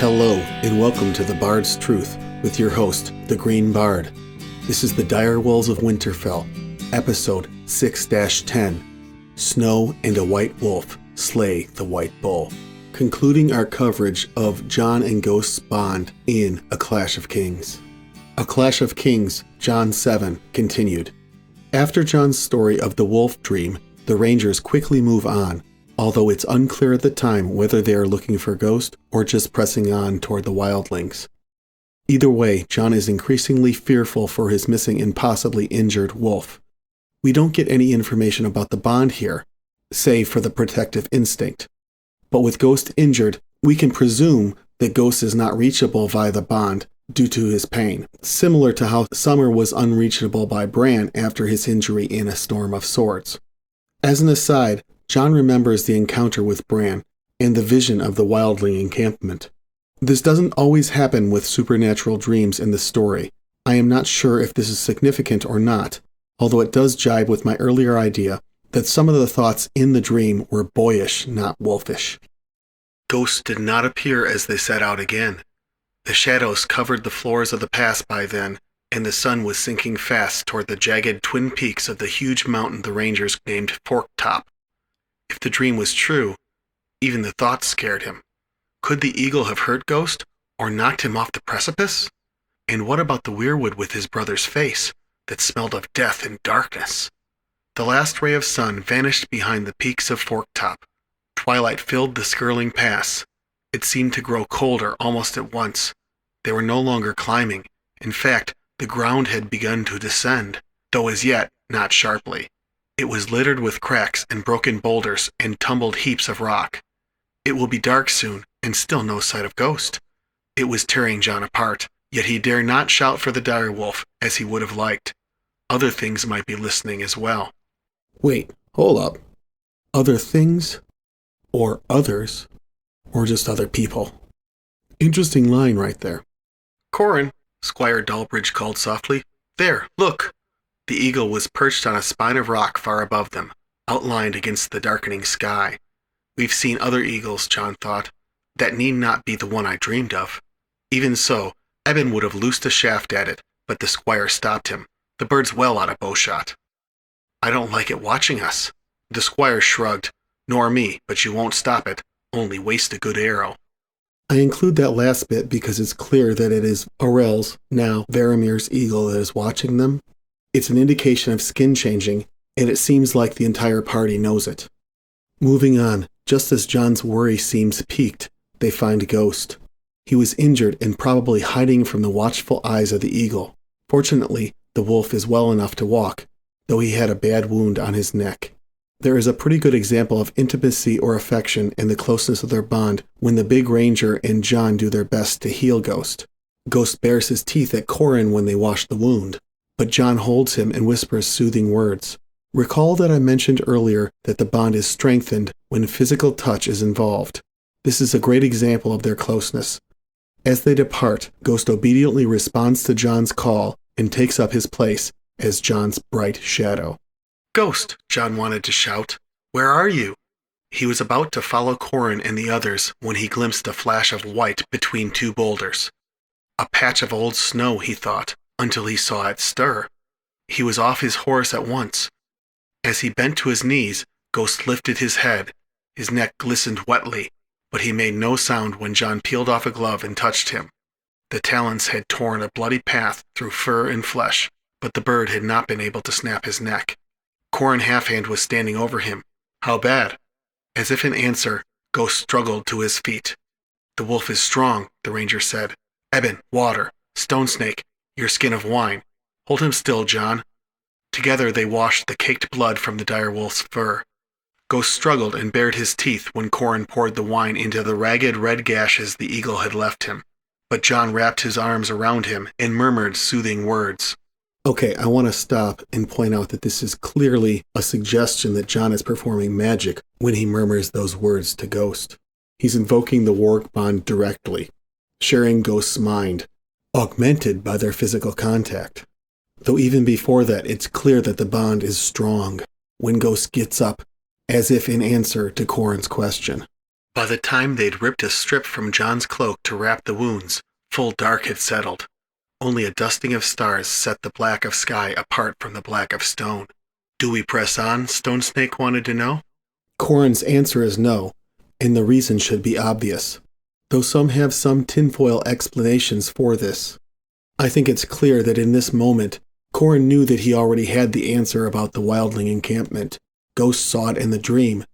Hello, and welcome to The Bard's Truth with your host, the Green Bard. This is the Direwolves of Winterfell, episode 6-10, Snow and a White Wolf Slay the White Bull, concluding our coverage of Jon and Ghost's bond in A Clash of Kings. A Clash of Kings, Jon 7, continued. After Jon's story of the wolf dream, the Rangers quickly move on, although it's unclear at the time whether they are looking for Ghost or just pressing on toward the wildlings. Either way, Jon is increasingly fearful for his missing and possibly injured wolf. We don't get any information about the bond here, save for the protective instinct. But with Ghost injured, we can presume that Ghost is not reachable via the bond due to his pain, similar to how Summer was unreachable by Bran after his injury in A Storm of Swords. As an aside, Jon remembers the encounter with Bran and the vision of the wildling encampment. This doesn't always happen with supernatural dreams in the story. I am not sure if this is significant or not, although it does jibe with my earlier idea that some of the thoughts in the dream were boyish, not wolfish. Ghost did not appear as they set out again. The shadows covered the floors of the pass by then, and the sun was sinking fast toward the jagged twin peaks of the huge mountain the Rangers named Fork Top. If the dream was true, even the thought scared him. Could the eagle have hurt Ghost, or knocked him off the precipice? And what about the weirwood with his brother's face, that smelled of death and darkness? The last ray of sun vanished behind the peaks of Fork Top. Twilight filled the skirling pass. It seemed to grow colder almost at once. They were no longer climbing. In fact, the ground had begun to descend, though as yet not sharply. It was littered with cracks and broken boulders and tumbled heaps of rock. It will be dark soon, and still no sight of Ghost. It was tearing Jon apart, yet he dare not shout for the direwolf as he would have liked. Other things might be listening as well. Wait, hold up. Other things? Or others? Or just other people? Interesting line right there. Qhorin, Squire Dalbridge called softly. There, look! The eagle was perched on a spine of rock far above them, outlined against the darkening sky. We've seen other eagles, Jon thought. That need not be the one I dreamed of. Even so, Eben would have loosed a shaft at it, but the squire stopped him. The bird's well out of bowshot. I don't like it watching us. The squire shrugged. Nor me, but you won't stop it. Only waste a good arrow. I include that last bit because it's clear that it is Orell's, now Varamir's eagle, that is watching them. It's an indication of skin changing, and it seems like the entire party knows it. Moving on, just as Jon's worry seems piqued, they find Ghost. He was injured and probably hiding from the watchful eyes of the eagle. Fortunately, the wolf is well enough to walk, though he had a bad wound on his neck. There is a pretty good example of intimacy or affection in the closeness of their bond when the big ranger and Jon do their best to heal Ghost. Ghost bares his teeth at Qhorin when they wash the wound, but Jon holds him and whispers soothing words. Recall that I mentioned earlier that the bond is strengthened when physical touch is involved. This is a great example of their closeness. As they depart, Ghost obediently responds to Jon's call and takes up his place as Jon's bright shadow. Ghost, Jon wanted to shout. Where are you? He was about to follow Qhorin and the others when he glimpsed a flash of white between two boulders. A patch of old snow, he thought, until he saw it stir. He was off his horse at once. As he bent to his knees, Ghost lifted his head. His neck glistened wetly, but he made no sound when Jon peeled off a glove and touched him. The talons had torn a bloody path through fur and flesh, but the bird had not been able to snap his neck. Qhorin Halfhand was standing over him. How bad? As if in answer, Ghost struggled to his feet. The wolf is strong, the ranger said. Eben, water. Stone snake, your skin of wine. Hold him still, Jon. Together they washed the caked blood from the direwolf's fur. Ghost struggled and bared his teeth when Qhorin poured the wine into the ragged red gashes the eagle had left him. But Jon wrapped his arms around him and murmured soothing words. Okay, I want to stop and point out that this is clearly a suggestion that Jon is performing magic when he murmurs those words to Ghost. He's invoking the Warg bond directly, sharing Ghost's mind, augmented by their physical contact. Though even before that, it's clear that the bond is strong when Ghost gets up, as if in answer to Qhorin's question. By the time they'd ripped a strip from Jon's cloak to wrap the wounds, full dark had settled. Only a dusting of stars set the black of sky apart from the black of stone. Do we press on? Stone Snake wanted to know. Qhorin's answer is no, and the reason should be obvious, though some have some tinfoil explanations for this. I think it's clear that in this moment, Qhorin knew that he already had the answer about the wildling encampment. Ghost saw it in the dream,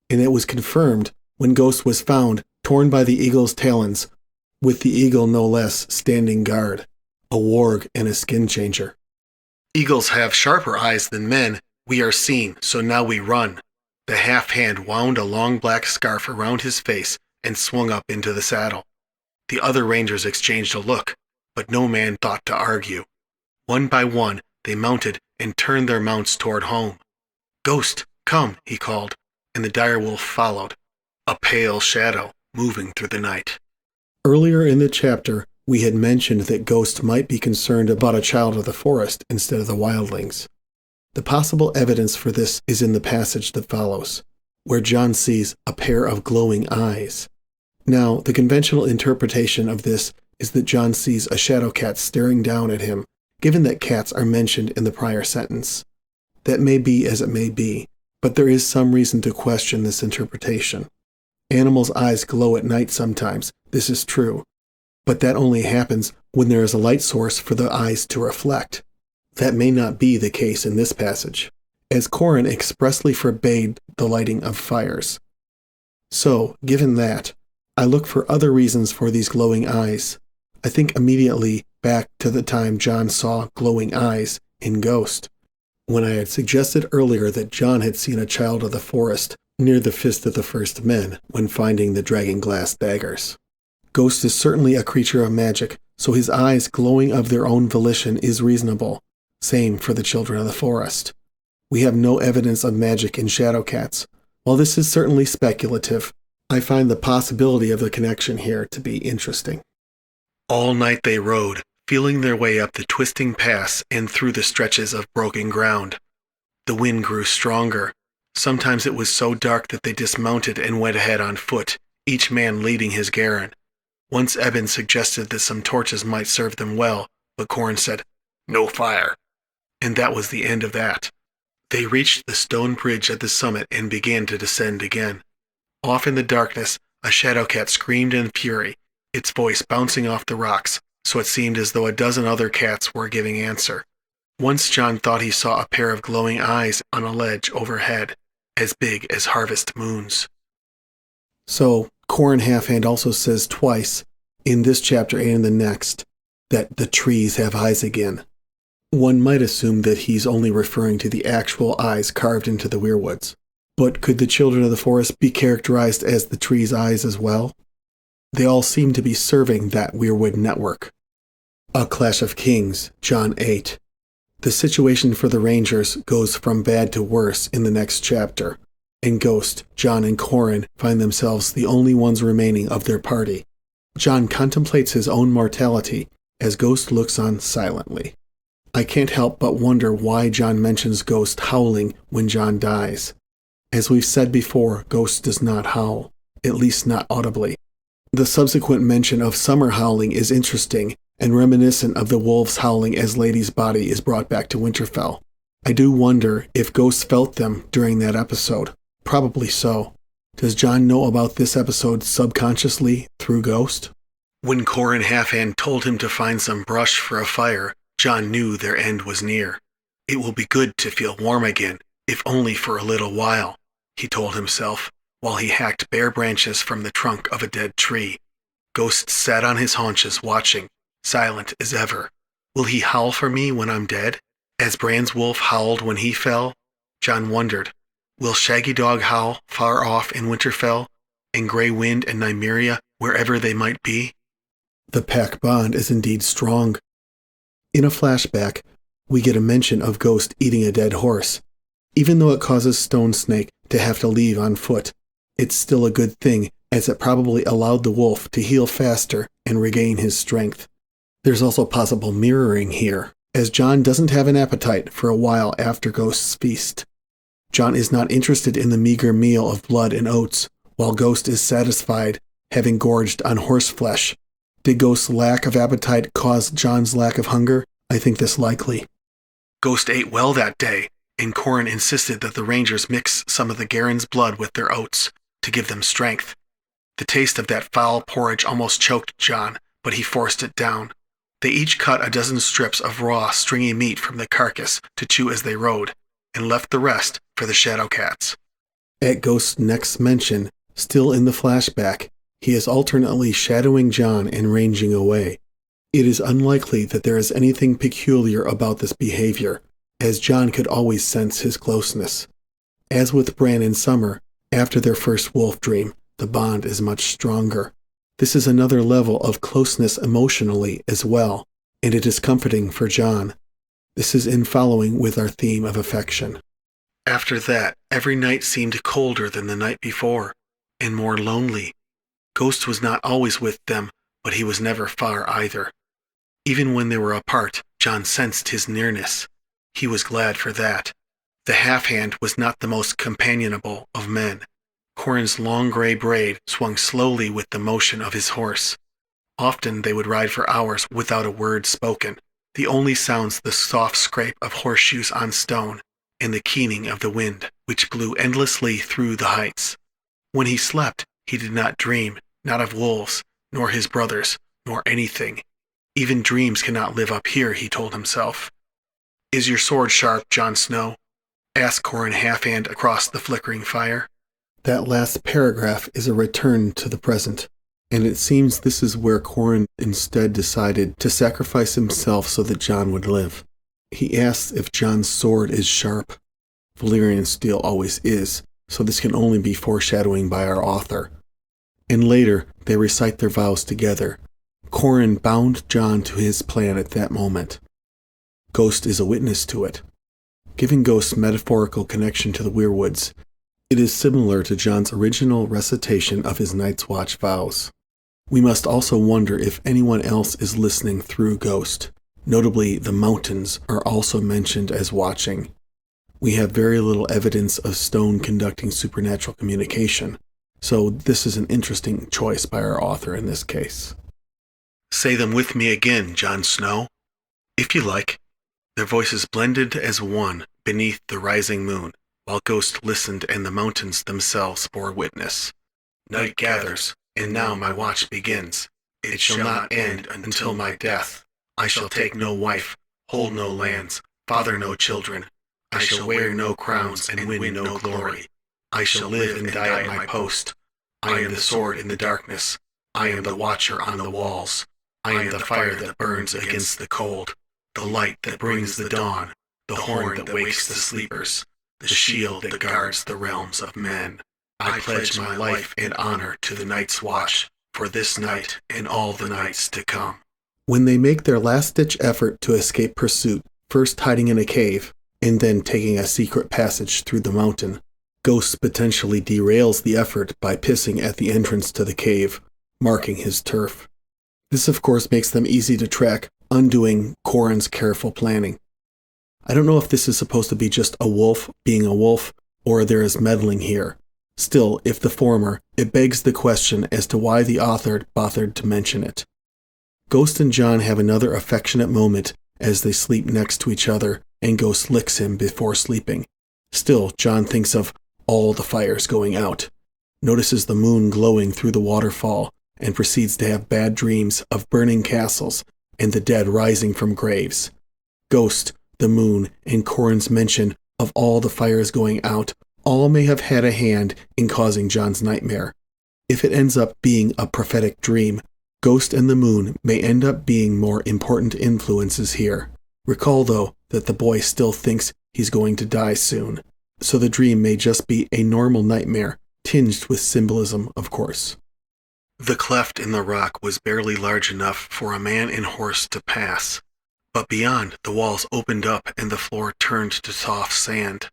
and it was confirmed when Ghost was found, torn by the eagle's talons, with the eagle no less standing guard, a warg and a skin changer. Eagles have sharper eyes than men. We are seen, so now we run. The half-hand wound a long black scarf around his face and swung up into the saddle. The other rangers exchanged a look, but no man thought to argue. One by one, they mounted and turned their mounts toward home. "Ghost, come," he called, and the direwolf followed, a pale shadow moving through the night. Earlier in the chapter, we had mentioned that Ghost might be concerned about a child of the forest instead of the wildlings. The possible evidence for this is in the passage that follows, where Jon sees a pair of glowing eyes. Now, the conventional interpretation of this is that Jon sees a shadow cat staring down at him, given that cats are mentioned in the prior sentence. That may be as it may be, but there is some reason to question this interpretation. Animals' eyes glow at night sometimes, this is true, but that only happens when there is a light source for the eyes to reflect. That may not be the case in this passage, as Qhorin expressly forbade the lighting of fires. So, given that, I look for other reasons for these glowing eyes. I think immediately back to the time Jon saw glowing eyes in Ghost, when I had suggested earlier that Jon had seen a child of the forest near the Fist of the First Men when finding the dragon glass daggers. Ghost is certainly a creature of magic, so his eyes glowing of their own volition is reasonable. Same for the children of the forest. We have no evidence of magic in shadow cats. While this is certainly speculative, I find the possibility of the connection here to be interesting. All night they rode, feeling their way up the twisting pass and through the stretches of broken ground. The wind grew stronger. Sometimes it was so dark that they dismounted and went ahead on foot, each man leading his garron. Once Eben suggested that some torches might serve them well, but Qhorin said, "No fire." And that was the end of that. They reached the stone bridge at the summit and began to descend again. Off in the darkness, a shadow cat screamed in fury, its voice bouncing off the rocks, so it seemed as though a dozen other cats were giving answer. Once Jon thought he saw a pair of glowing eyes on a ledge overhead, as big as harvest moons. So, Qhorin Halfhand also says twice, in this chapter and in the next, that the trees have eyes again. One might assume that he's only referring to the actual eyes carved into the weirwoods. But could the children of the forest be characterized as the tree's eyes as well? They all seem to be serving that weirwood network. A Clash of Kings, Jon 8. The situation for the Rangers goes from bad to worse in the next chapter. In Ghost, Jon and Qhorin find themselves the only ones remaining of their party. Jon contemplates his own mortality as Ghost looks on silently. I can't help but wonder why Jon mentions Ghost howling when Jon dies. As we've said before, Ghost does not howl, at least not audibly. The subsequent mention of summer howling is interesting and reminiscent of the wolves howling as Lady's body is brought back to Winterfell. I do wonder if Ghost felt them during that episode. Probably so. Does Jon know about this episode subconsciously through Ghost? When Qhorin Halfhand told him to find some brush for a fire, Jon knew their end was near. It will be good to feel warm again, if only for a little while, he told himself, while he hacked bare branches from the trunk of a dead tree. Ghost sat on his haunches watching, silent as ever. Will he howl for me when I'm dead, as Bran's wolf howled when he fell? Jon wondered. Will Shaggydog howl far off in Winterfell, in Grey Wind and Nymeria, wherever they might be? The pack bond is indeed strong. In a flashback, we get a mention of Ghost eating a dead horse. Even though it causes Stone Snake to have to leave on foot, it's still a good thing, as it probably allowed the wolf to heal faster and regain his strength. There's also possible mirroring here, as Jon doesn't have an appetite for a while after Ghost's feast. Jon is not interested in the meager meal of blood and oats, while Ghost is satisfied, having gorged on horse flesh. Did Ghost's lack of appetite cause Jon's lack of hunger? I think this likely. Ghost ate well that day, and Qhorin insisted that the Rangers mix some of the Garren's blood with their oats to give them strength. The taste of that foul porridge almost choked Jon, but he forced it down. They each cut a dozen strips of raw, stringy meat from the carcass to chew as they rode, and left the rest for the shadow cats. At Ghost's next mention, still in the flashback, he is alternately shadowing Jon and ranging away. It is unlikely that there is anything peculiar about this behavior, as Jon could always sense his closeness. As with Bran and Summer, after their first wolf dream, the bond is much stronger. This is another level of closeness emotionally as well, and it is comforting for Jon. This is in following with our theme of affection. After that, every night seemed colder than the night before, and more lonely. Ghost was not always with them, but he was never far either. Even when they were apart, Jon sensed his nearness. He was glad for that. The half-hand was not the most companionable of men. Qhorin's long gray braid swung slowly with the motion of his horse. Often they would ride for hours without a word spoken, the only sounds the soft scrape of horseshoes on stone and the keening of the wind, which blew endlessly through the heights. When he slept, he did not dream, not of wolves, nor his brothers, nor anything. Even dreams cannot live up here, he told himself. Is your sword sharp, Jon Snow? Asked Qhorin half-hand across the flickering fire. That last paragraph is a return to the present, and it seems this is where Qhorin instead decided to sacrifice himself so that Jon would live. He asks if Jon's sword is sharp. Valyrian steel always is, so this can only be foreshadowing by our author. And later, they recite their vows together. Qhorin bound Jon to his plan at that moment. Ghost is a witness to it. Giving Ghost's metaphorical connection to the weirwoods, it is similar to Jon's original recitation of his Night's Watch vows. We must also wonder if anyone else is listening through Ghost. Notably, the mountains are also mentioned as watching. We have very little evidence of stone conducting supernatural communication, so this is an interesting choice by our author in this case. Say them with me again, Jon Snow. If you like. Their voices blended as one beneath the rising moon, while Ghost listened and the mountains themselves bore witness. Night gathers, and now my watch begins. It shall not end until my death. I shall take no wife, hold no lands, father no children. I shall wear no crowns and win no glory. I shall live and die at my post. I am the sword in the darkness. I am the watcher on the walls. I am the fire that burns against the cold, the light that brings the dawn, the horn that wakes the sleepers, the shield that guards the realms of men. I pledge my life and honor to the Night's Watch for this night and all the nights to come. When they make their last-ditch effort to escape pursuit, first hiding in a cave, and then taking a secret passage through the mountain, Ghost potentially derails the effort by pissing at the entrance to the cave, marking his turf. This of course makes them easy to track, undoing Qhorin's careful planning. I don't know if this is supposed to be just a wolf being a wolf, or there is meddling here. Still, if the former, it begs the question as to why the author bothered to mention it. Ghost and Jon have another affectionate moment as they sleep next to each other, and Ghost licks him before sleeping. Still, Jon thinks of all the fires going out, notices the moon glowing through the waterfall, and proceeds to have bad dreams of burning castles and the dead rising from graves. Ghost, the moon, and Qhorin's mention of all the fires going out all may have had a hand in causing Jon's nightmare. If it ends up being a prophetic dream, Ghost and the moon may end up being more important influences here. Recall, though, that the boy still thinks he's going to die soon, so the dream may just be a normal nightmare, tinged with symbolism, of course. The cleft in the rock was barely large enough for a man and horse to pass, but beyond, the walls opened up and the floor turned to soft sand.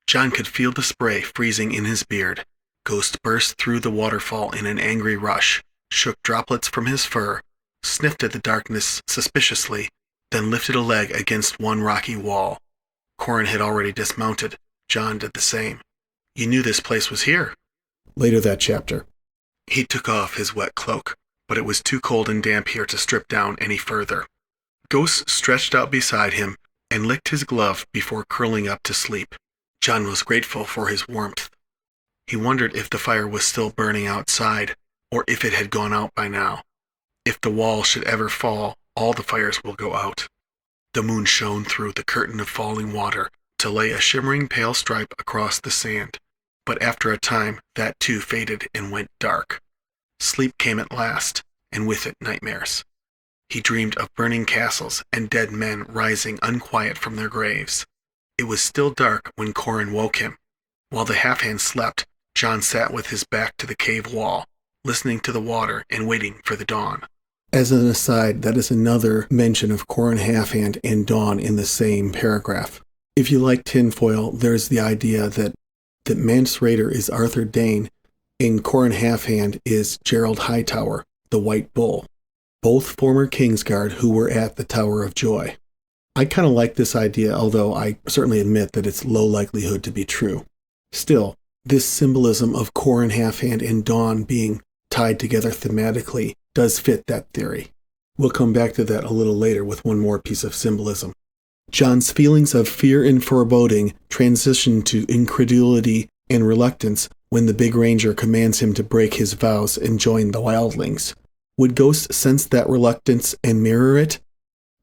Jon could feel the spray freezing in his beard. Ghost burst through the waterfall in an angry rush, shook droplets from his fur, sniffed at the darkness suspiciously, then lifted a leg against one rocky wall. Qhorin had already dismounted. Jon did the same. You knew this place was here. Later that chapter. He took off his wet cloak, but it was too cold and damp here to strip down any further. Ghost stretched out beside him and licked his glove before curling up to sleep. Jon was grateful for his warmth. He wondered if the fire was still burning outside, or if it had gone out by now. If the wall should ever fall, all the fires will go out. The moon shone through the curtain of falling water to lay a shimmering pale stripe across the sand, but after a time that too faded and went dark. Sleep came at last, and with it nightmares. He dreamed of burning castles and dead men rising unquiet from their graves. It was still dark when Qhorin woke him. While the half-hand slept, Jon sat with his back to the cave wall, listening to the water and waiting for the dawn. As an aside, that is another mention of Qhorin Halfhand and Dawn in the same paragraph. If you like tinfoil, there's the idea that Mance Rayder is Arthur Dayne and Qhorin Halfhand is Gerald Hightower, the White Bull, both former Kingsguard who were at the Tower of Joy. I kind of like this idea, although I certainly admit that it's low likelihood to be true. Still, this symbolism of Qhorin Halfhand and Dawn being tied together thematically does fit that theory. We'll come back to that a little later with one more piece of symbolism. Jon's feelings of fear and foreboding transition to incredulity and reluctance when the big ranger commands him to break his vows and join the wildlings. Would Ghost sense that reluctance and mirror it?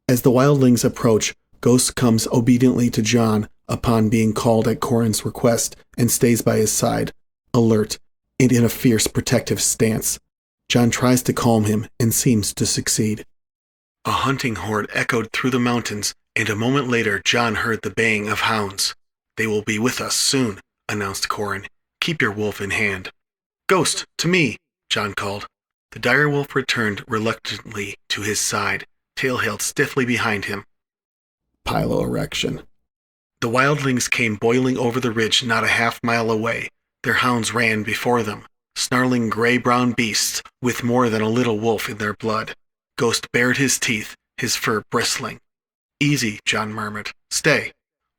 As the wildlings approach, Ghost comes obediently to Jon upon being called at Qhorin's request and stays by his side, alert and in a fierce protective stance. Jon tries to calm him and seems to succeed. A hunting horde echoed through the mountains, and a moment later Jon heard the baying of hounds. "They will be with us soon," announced Qhorin. "Keep your wolf in hand." "Ghost, to me," Jon called. The direwolf returned reluctantly to his side, tail held stiffly behind him. Piloerection. The wildlings came boiling over the ridge not a half-mile away. Their hounds ran before them, snarling gray-brown beasts with more than a little wolf in their blood. Ghost bared his teeth, his fur bristling. "Easy," Jon murmured. "Stay."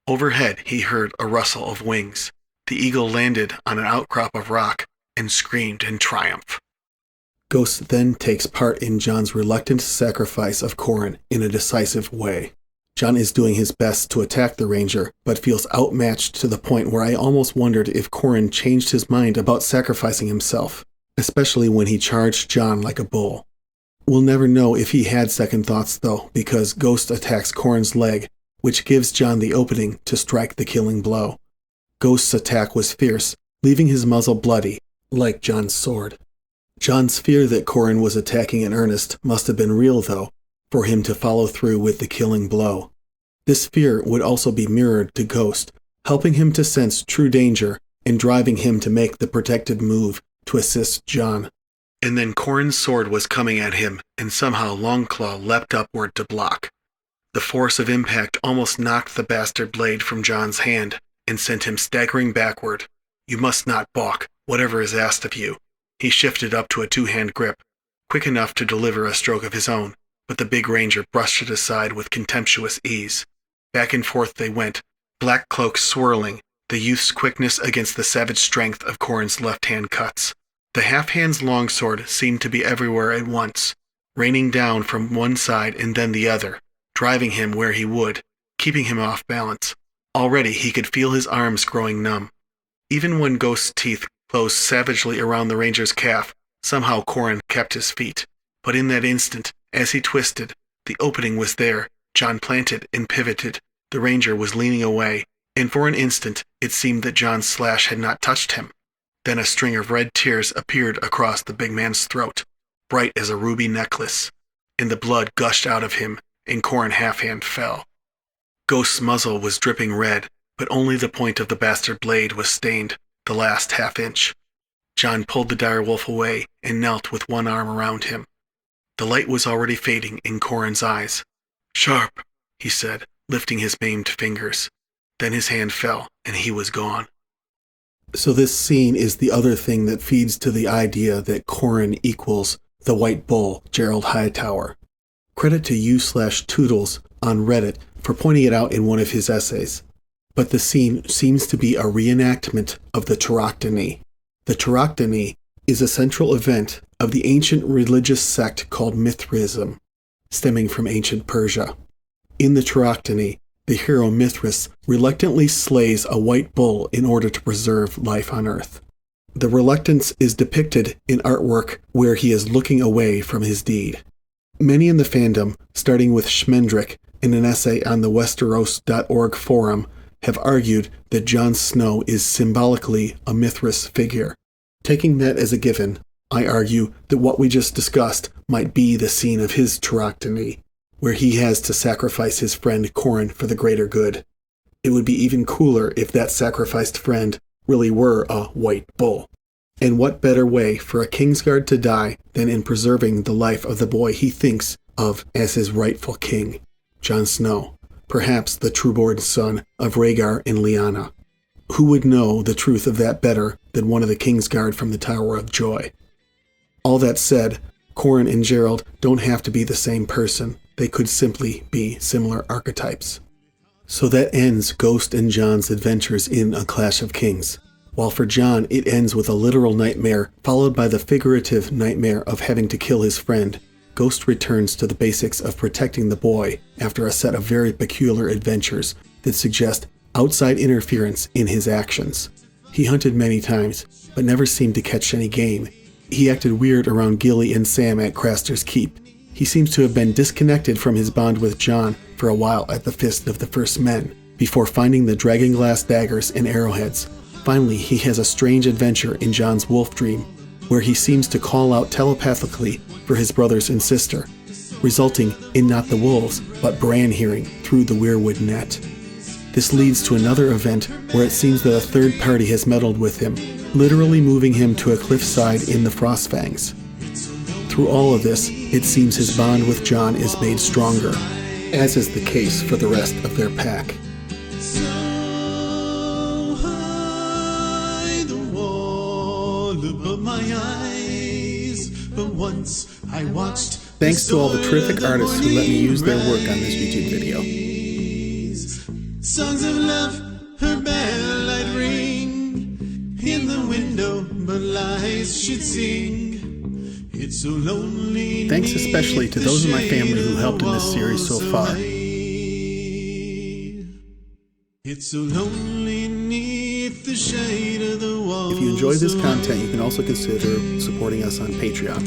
Overhead he heard a rustle of wings. The eagle landed on an outcrop of rock and screamed in triumph. Ghost then takes part in Jon's reluctant sacrifice of Qhorin in a decisive way. Jon is doing his best to attack the ranger, but feels outmatched to the point where I almost wondered if Qhorin changed his mind about sacrificing himself, especially when he charged Jon like a bull. We'll never know if he had second thoughts, though, because Ghost attacks Qhorin's leg, which gives Jon the opening to strike the killing blow. Ghost's attack was fierce, leaving his muzzle bloody, like Jon's sword. Jon's fear that Qhorin was attacking in earnest must have been real, though, for him to follow through with the killing blow. This fear would also be mirrored to Ghost, helping him to sense true danger and driving him to make the protected move to assist Jon. And then Qhorin's sword was coming at him, and somehow Longclaw leapt upward to block. The force of impact almost knocked the bastard blade from Jon's hand and sent him staggering backward. "You must not balk, whatever is asked of you." He shifted up to a two-hand grip, quick enough to deliver a stroke of his own, but the big ranger brushed it aside with contemptuous ease. Back and forth they went, black cloaks swirling, the youth's quickness against the savage strength of Qhorin's left-hand cuts. The half-hand's longsword seemed to be everywhere at once, raining down from one side and then the other, driving him where he would, keeping him off balance. Already he could feel his arms growing numb. Even when Ghost's teeth closed savagely around the ranger's calf, somehow Qhorin kept his feet. But in that instant, as he twisted, the opening was there. Jon planted and pivoted. The ranger was leaning away, and for an instant it seemed that Jon's slash had not touched him. Then a string of red tears appeared across the big man's throat, bright as a ruby necklace, and the blood gushed out of him, and Qhorin Halfhand fell. Ghost's muzzle was dripping red, but only the point of the bastard blade was stained, the last half-inch. Jon pulled the direwolf away and knelt with one arm around him. The light was already fading in Qhorin's eyes. "Sharp," he said, lifting his maimed fingers. Then his hand fell, and he was gone. So this scene is the other thing that feeds to the idea that Qhorin equals the White Bull, Gerald Hightower. Credit to u/Toodles on Reddit for pointing it out in one of his essays. But the scene seems to be a reenactment of the Tauroctony, The Tauroctony is a central event of the ancient religious sect called Mithraism, stemming from ancient Persia. In the Tauroctony, the hero Mithras reluctantly slays a white bull in order to preserve life on Earth. The reluctance is depicted in artwork where he is looking away from his deed. Many in the fandom, starting with Schmendrick in an essay on the Westeros.org forum, have argued that Jon Snow is symbolically a Mithras figure. Taking that as a given, I argue that what we just discussed might be the scene of his Tauroctony, where he has to sacrifice his friend Qhorin for the greater good. It would be even cooler if that sacrificed friend really were a white bull. And what better way for a Kingsguard to die than in preserving the life of the boy he thinks of as his rightful king, Jon Snow, perhaps the true-born son of Rhaegar and Lyanna. Who would know the truth of that better than one of the Kingsguard from the Tower of Joy? All that said, Qhorin and Gerald don't have to be the same person. They could simply be similar archetypes. So that ends Ghost and Jon's adventures in A Clash of Kings. While for Jon, it ends with a literal nightmare, followed by the figurative nightmare of having to kill his friend, Ghost returns to the basics of protecting the boy after a set of very peculiar adventures that suggest outside interference in his actions. He hunted many times, but never seemed to catch any game. He acted weird around Gilly and Sam at Craster's Keep. He seems to have been disconnected from his bond with Jon for a while at the Fist of the First Men, before finding the dragonglass daggers and arrowheads. Finally, he has a strange adventure in Jon's wolf dream, where he seems to call out telepathically for his brothers and sister, resulting in not the wolves, but Bran hearing through the weirwood net. This leads to another event where it seems that a third party has meddled with him, literally moving him to a cliffside in the Frostfangs. Through all of this, it seems his bond with Jon is made stronger, as is the case for the rest of their pack. So high the wall above my eyes, but once I watched. Thanks to all the terrific artists who let me use their work on this YouTube video. Songs of love, her bell I'd ring in the window, but lies should sing. It's so lonely. Thanks especially to those in my family who helped in this series so far. It's so lonely neath the shade of the wall. If you enjoy this content, you can also consider supporting us on Patreon.